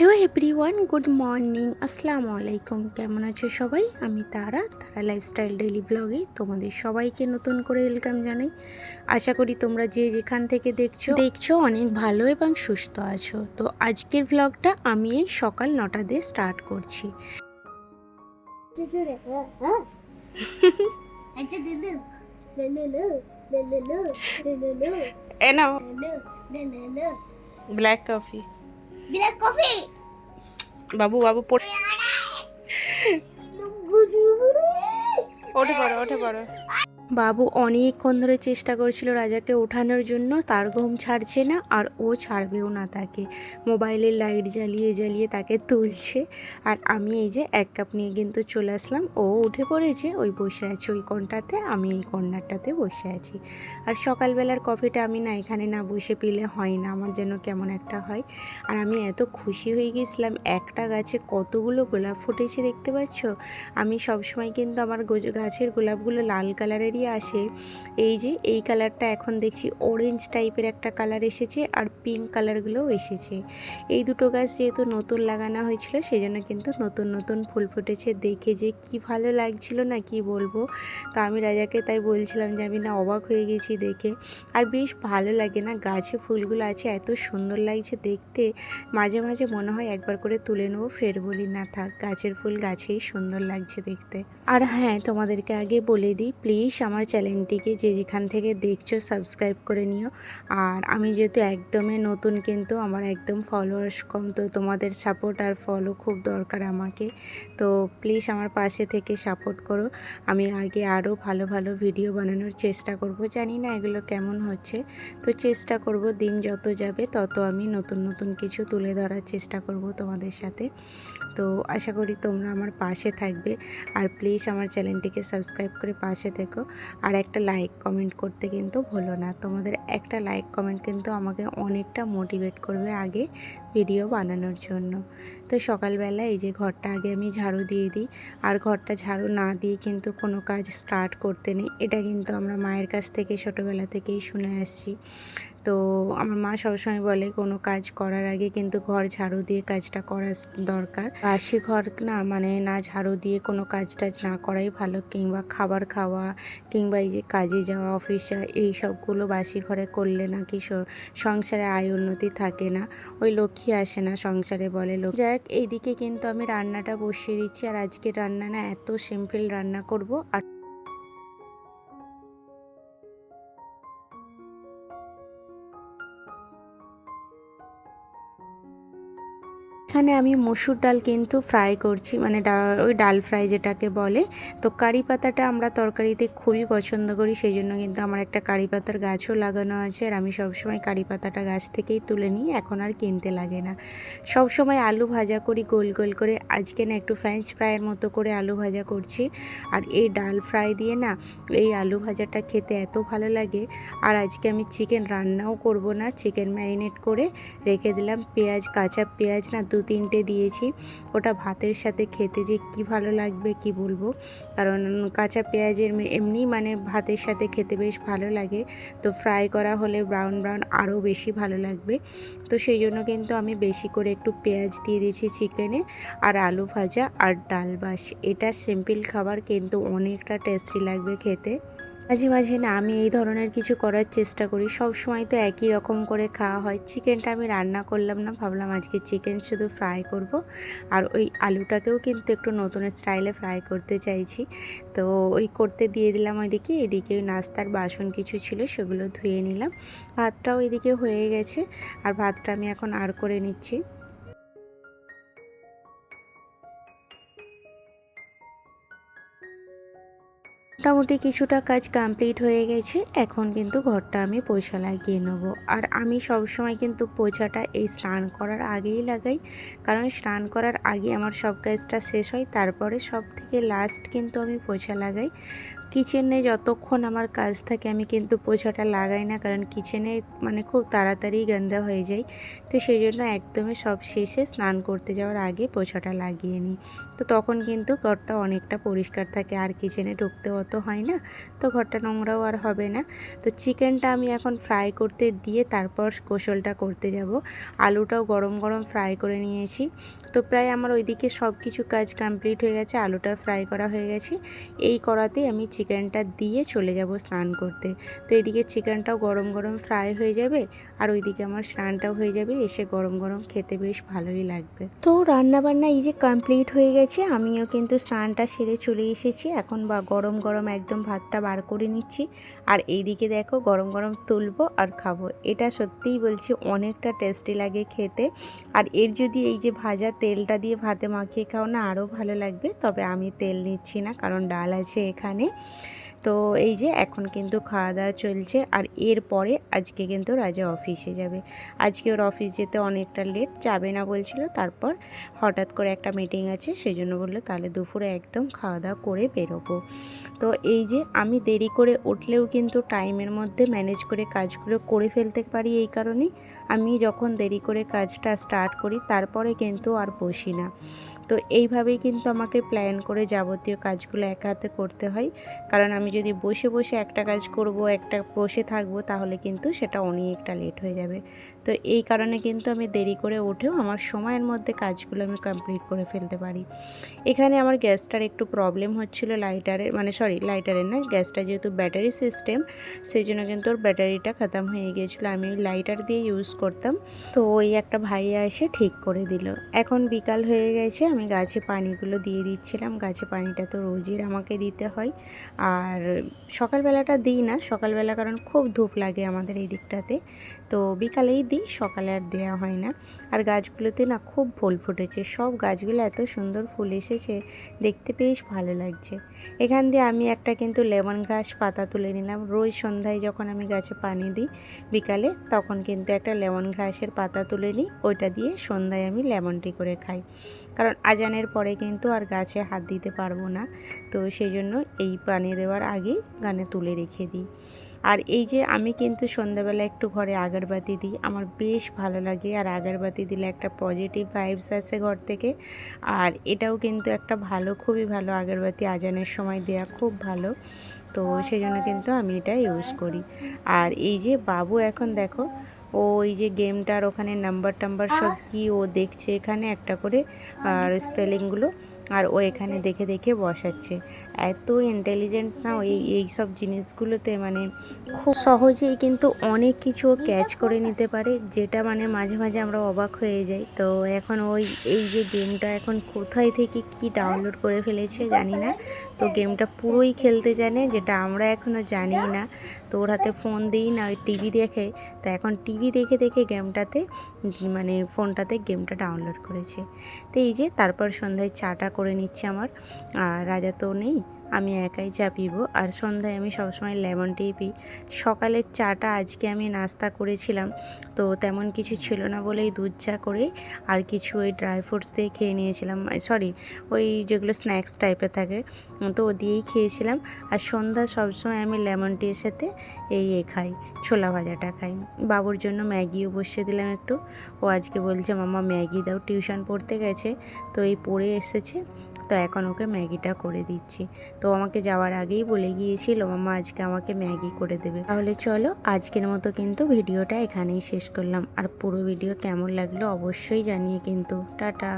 Hello everyone, good morning, আসসালামু আলাইকুম। কেমন আছো সবাই? আমি তারা লাইফস্টাইল ডেইলি ব্লগে তোমাদের সবাইকে নতুন করে ওয়েলকাম জানাই। আশা করি তোমরা যে যেখান থেকে দেখছো অনেক ভালো এবং সুস্থ আছো। তো আজকের ব্লগটা আমি এই সকাল 9টা দিয়ে স্টার্ট করছি। এ নাও ব্ল্যাক কফি। বাবু বাবু ওঠে পড়ো। বাবু অনেকক্ষণ ধরে চেষ্টা করছিল রাজাকে ওঠানোর জন্য, তার ঘুম ছাড়ছে না আর ও ছাড়বেও না তাকে। মোবাইলের লাইট জ্বালিয়ে জ্বালিয়ে তাকে তুলছে। আর আমি এই যে এক কাপ নিয়ে কিন্তু চলে আসলাম। ও উঠে পড়েছে, ওই বসে আছে ওই কোণটাতে, আমি এই কর্নারটাতে বসে আছি। আর সকালবেলার কফিটা আমি না এখানে না বসে পিলে হয় না, আমার যেন কেমন একটা হয়। আর আমি এত খুশি হয়ে গেছিলাম, একটা গাছে কতগুলো গোলাপ ফুটেছে দেখতে পাচ্ছ। আমি সবসময় কিন্তু আমার গাছের গোলাপগুলো লাল কালারেরই আসে। এই যে এই কালারটা এখন দেখছি অরেঞ্জ টাইপের একটা কালার এসেছে, আর পিঙ্ক কালারগুলোও এসেছে। এই দুটো গাছ যেহেতু নতুন লাগানো হয়েছিল, সেই জন্য কিন্তু নতুন নতুন ফুল ফুটেছে। দেখে যে কি ভালো লাগছিল না কি বলবো। তো আমি রাজাকে তাই বলছিলাম যে আমি না অবাক হয়ে গেছি দেখে। আর বেশ ভালো লাগে না, গাছে ফুলগুলো আছে এত সুন্দর লাগছে দেখতে। মাঝে মাঝে মনে হয় একবার করে তুলে নেবো, ফের বলি না থাক, গাছের ফুল গাছেই সুন্দর লাগছে দেখতে। আর হ্যাঁ, তোমাদেরকে আগে বলে দিই, প্লিজ আমার চ্যানেলটিকে যে যেখান থেকে দেখছো সাবস্ক্রাইব করে নিও। আর আমি যেহেতু একদমই নতুন, কিন্তু আমার একদম ফলোয়ার্স কম, তো তোমাদের সাপোর্ট আর ফলো খুব দরকার আমাকে। তো প্লিজ আমার পাশে থেকে সাপোর্ট করো। আমি আগে আরও ভালো ভালো ভিডিও বানানোর চেষ্টা করব। জানি না এগুলো কেমন হচ্ছে, তো চেষ্টা করব দিন যত যাবে তত আমি নতুন নতুন কিছু তুলে ধরার চেষ্টা করব তোমাদের সাথে। তো আশা করি তোমরা আমার পাশে থাকবে। আর প্লিজ আমার চ্যানেলটিকে সাবস্ক্রাইব করে পাশে থেকো। আর একটা লাইক কমেন্ট করতে কিন্তু ভুলো না। তোমাদের একটা লাইক কমেন্ট কিন্তু আমাকে অনেকটা মোটিভেট করবে আগে ভিডিও বানানোর জন্য। তো সকালবেলা এই যে ঘরটা আগে আমি ঝাড়ু দিয়ে দিই। আর ঘরটা ঝাড়ু না দিয়ে কিন্তু কোনো কাজ স্টার্ট করতে নেই, এটা কিন্তু আমরা মায়ের কাছ থেকে ছোটোবেলা থেকেই শুনে আসছি। তো আমার মা সবসময় বলে কোনো কাজ করার আগে কিন্তু ঘর ঝাড়ু দিয়ে কাজটা করা দরকার। বাসি ঘর না মানে না ঝাড়ু দিয়ে কোনো কাজ টাজ না করাই ভালো। কিংবা খাবার খাওয়া, কিংবা এই যে কাজে যাওয়া, অফিস যাওয়া, এই সবগুলো বাসি ঘরে করলে নাকি সংসারে আয় উন্নতি থাকে না, ওই লক্ষ্মী আসে না সংসারে বলে লোক। যাই হোক, এইদিকে কিন্তু আমি রান্নাটা বসিয়ে দিচ্ছি। আর আজকের রান্না না এত সিম্পল রান্না করব। আর এখানে আমি মসুর ডাল কিন্তু ফ্রাই করছি, মানে ওই ডাল ফ্রাই যেটাকে বলে। তো কারি পাতাটা আমরা তরকারিতে খুবই পছন্দ করি, সেই জন্য কিন্তু আমার একটা কারি পাতার গাছও লাগানো আছে। আর আমি সবসময় কারি পাতাটা গাছ থেকেই তুলে নিই, এখন আর কিনতে লাগে না। সবসময় আলু ভাজা করি গোল গোল করে, আজকে না একটু ফ্রেঞ্চ ফ্রাইয়ের মতো করে আলু ভাজা করছি। আর এই ডাল ফ্রাই দিয়ে না এই আলু ভাজাটা খেতে এত ভালো লাগে। আর আজকে আমি চিকেন রান্নাও করব না, চিকেন ম্যারিনেট করে রেখে দিলাম। পেঁয়াজ, কাঁচা পেঁয়াজ না 2-3টে দিয়েছি। ওটা ভাতের সাথে খেতে যে কি ভালো লাগবে কি বলবো। কারণ কাঁচা পেঁয়াজের এমনি মানে ভাতের সাথে খেতে বেশ ভালো লাগে। তো ফ্রাই করা হলে ব্রাউন ব্রাউন আরও বেশি ভালো লাগবে। তো সেই জন্য কিন্তু আমি বেশি করে একটু পেঁয়াজ দিয়ে দিয়েছি চিকেনে। আর আলু ভাজা আর ডাল, বাস। এটা সিম্পল খাবার কিন্তু অনেকটা টেস্টি লাগবে খেতে। মাঝে মাঝে না আমি এই ধরনের কিছু করার চেষ্টা করি, সব সময় তো একই রকম করে খাওয়া হয়। চিকেনটা আমি রান্না করলাম না, ভাবলাম আজকে চিকেন শুধু ফ্রাই করব। আর ওই আলুটাকেও কিন্তু একটু নতুন স্টাইলে ফ্রাই করতে চাইছি। তো ওই করতে দিয়ে দিলাম ওইদিকে। এদিকে ওই নাস্তার বাসন কিছু ছিল সেগুলো ধুয়ে নিলাম। ভাতটাও এদিকে হয়ে গেছে, আর ভাতটা আমি এখন আর করে নিচ্ছি। মোটামুটি কিছুটা কাজ কমপ্লিট হয়ে গেছে, এখন কিন্তু ঘরটা আমি পোছা লাগিয়ে নেব। আর আমি সবসময় কিন্তু পোছাটা এই স্নান করার আগেই লাগাই, কারণ স্নান করার আগে আমার সব কাজটা শেষ হয়, তারপরে সব থেকে লাস্ট কিন্তু আমি পোছা লাগাই। কিচেনে যতক্ষণ আমার কাজ থাকে আমি কিন্তু পোছাটা লাগাই না, কারণ কিচেনে মানে খুব তাড়াতাড়ি গন্ধা হয়ে যায়। তো সেই জন্য একদমই সব শেষে স্নান করতে যাওয়ার আগে পোছাটা লাগিয়ে নিই। তো তখন কিন্তু ঘরটা অনেকটা পরিষ্কার থাকে, আর কিচেনে ঢুকতে অত হয় না, তো ঘরটা নোংরাও আর হবে না। তো চিকেনটা আমি এখন ফ্রাই করতে দিয়ে তারপর গোসলটা করতে যাব। আলুটাও গরম গরম ফ্রাই করে নিয়েছি। তো প্রায় আমার ওইদিকে সব কিছু কাজ কমপ্লিট হয়ে গেছে, আলুটা ফ্রাই করা হয়ে গেছে। এই কড়াতেই আমি চিকেনটা দিয়ে চলে যাব স্নান করতে। তো এইদিকে চিকেনটাও গরম গরম ফ্রাই হয়ে যাবে, আর ওইদিকে আমার স্নানটাও হয়ে যাবে, এসে গরম গরম খেতে বেশ ভালোই লাগবে। তো রান্নাবান্না এই যে কমপ্লিট হয়ে গেছে, আমিও কিন্তু স্নানটা সেরে চলে এসেছি। এখন বা গরম গরম একদম ভাতটা বার করে নিচ্ছি, আর এইদিকে দেখো গরম গরম তুলবো আর খাবো। এটা সত্যিই বলছি অনেকটা টেস্টি লাগে খেতে, আর এর যদি এই যে ভাজা তেলটা দিয়ে ভাতে মাখিয়ে খাও না, আরও ভালো লাগবে। তবে আমি তেল নিচ্ছি না, কারণ ডাল আছে এখানে। তো এই যে এখন কিন্তু খাওয়া দাওয়া চলছে, আর এরপরে আজকে কিন্তু রাজা অফিসে যাবে। আজকে ওর অফিস যেতে অনেকটা লেট, যাবে না বলছিল, তারপর হঠাৎ করে একটা মিটিং আছে, সেই জন্য বললো তাহলে দুপুরে একদম খাওয়া দাওয়া করে বেরোবো। তো এই যে আমি দেরি করে উঠলেও কিন্তু টাইমের মধ্যে ম্যানেজ করে কাজগুলো করে ফেলতে পারি। এই কারণেই আমি যখন দেরি করে কাজটা স্টার্ট করি তারপরে কিন্তু আর বসি না। তো এইভাবেই কিন্তু আমাকে প্ল্যান করে যাবতীয় কাজগুলো একা হাতে করতে হয়, কারণ আমি যদি বসে বসে একটা কাজ করব, একটা বসে থাকবো, তাহলে কিন্তু সেটা অনেকটা লেট হয়ে যাবে। তো এই কারণে কিন্তু আমি দেরি করে উঠেও আমার সময়ের মধ্যে কাজগুলো আমি কমপ্লিট করে ফেলতে পারি। এখানে আমার গ্যাসটার একটু প্রবলেম হচ্ছিলো, লাইটারের মানে লাইটারের না, গ্যাসটা যেহেতু ব্যাটারি সিস্টেম, সেই জন্য কিন্তু ওর ব্যাটারিটা খতম হয়ে গিয়েছিলো। আমি লাইটার দিয়ে ইউজ করতাম, তো ওই একটা ভাইয়া এসে ঠিক করে দিল। এখন বিকাল হয়ে গেছে, আমি গাছে পানিগুলো দিয়ে দিচ্ছিলাম। গাছে পানিটা তো রোজই আমাকে দিতে হয়, আর সকালবেলাটা দিই না, সকালবেলা কারণ খুব ধূপ লাগে আমাদের এই দিকটাতে, তো বিকালেই দিই, সকালে আর দেওয়া হয় না। আর গাছগুলোতে না খুব ফুল ফুটেছে, সব গাছগুলো এত সুন্দর ফুল এসেছে, দেখতে বেশ ভালো লাগছে। এখান দিয়ে আমি একটা কিন্তু লেমন গ্রাস পাতা তুলে নিলাম। রোজ সন্ধ্যায় যখন আমি গাছে পানি দিই বিকালে, তখন কিন্তু একটা লেমন গ্রাসের পাতা তুলে নিই, ওইটা দিয়ে সন্ধ্যায় আমি লেমন টি করে খাই, কারণ আজানের পরে কিন্তু আর গাছে হাত দিতে পারবো না। তো সেই জন্য এই পানি দেওয়ার আগেই গানে তুলে রেখে দিই। আর এই যে আমি কিন্তু সন্ধ্যাবেলা একটু ঘরে আগরবাতি দিই, আমার বেশ ভালো লাগে, আর আগরবাতি দিলে একটা পজিটিভ ভাইবস আসে ঘর থেকে। আর এটাও কিন্তু একটা ভালো, খুবই ভালো আগরবাতি, আজানের সময় দেয়া খুব ভালো। তো সেই জন্য কিন্তু আমি এটা ইউজ করি। আর এই যে বাবু এখন দেখো, ও এই যে গেমটার ওখানে নাম্বার টাম্বার সব কি ও দেখছে এখানে একটা করে, আর স্পেলিংগুলো, আর ও এখানে দেখে দেখে বসাচ্ছে। এত ইন্টেলিজেন্ট না এই সব জিনিসগুলোতে, মানে খুব সহজেই কিন্তু অনেক কিছু ক্যাচ করে নিতে পারে, যেটা মানে মাঝে মাঝে আমরা অবাক হয়ে যাই। তো এখন ওই এই যে গেমটা এখন কোথায় থেকে কি ডাউনলোড করে ফেলেছে জানি না, তো গেমটা পুরোই খেলতে জানে, যেটা আমরা এখনও জানি না। তো ওর হাতে ফোন দিই না, ওই টিভি দেখে, তো এখন টিভি দেখে দেখে গেমটাতে মানে ফোনটাতে গেমটা ডাউনলোড করেছে। তো এই যে তারপর সন্ধ্যায় চাটা করে নিচ্ছে আমার, আর রাজা তো নেই, আমি একাই চা পিবো। আর সন্ধ্যায় আমি সবসময় লেমন টি পিই। সকালের চাটা আজকে আমি নাস্তা করেছিলাম, তো তেমন কিছু ছিল না বলেই দুধ চা করে আর কিছু ওই ড্রাই ফ্রুটস দিয়ে খেয়ে নিয়েছিলাম, ওই যেগুলো স্ন্যাক্স টাইপের থাকে, তো ও দিয়েই খেয়েছিলাম। আর সন্ধ্যা সবসময় আমি লেমন টির সাথে খাই, ছোলা ভাজাটা খাই। বাবুর জন্য ম্যাগিও বসিয়ে দিলাম একটু, ও আজকে বলছে মাম্মা ম্যাগি দাও, টিউশন পড়তে গেছে, তো এই পড়ে এসেছে, তো এখন ওকে ম্যাগিটা করে দিচ্ছি। তো আমাকে যাওয়ার আগেই বলে গিয়েছিল মাম্মা আজকে আমাকে ম্যাগি করে দেবে। তাহলে চলো আজকের মতো কিন্তু ভিডিওটা এখানেই শেষ করলাম, আর পুরো ভিডিও কেমন লাগলো অবশ্যই জানিয়ে কিন্তু। টাটা।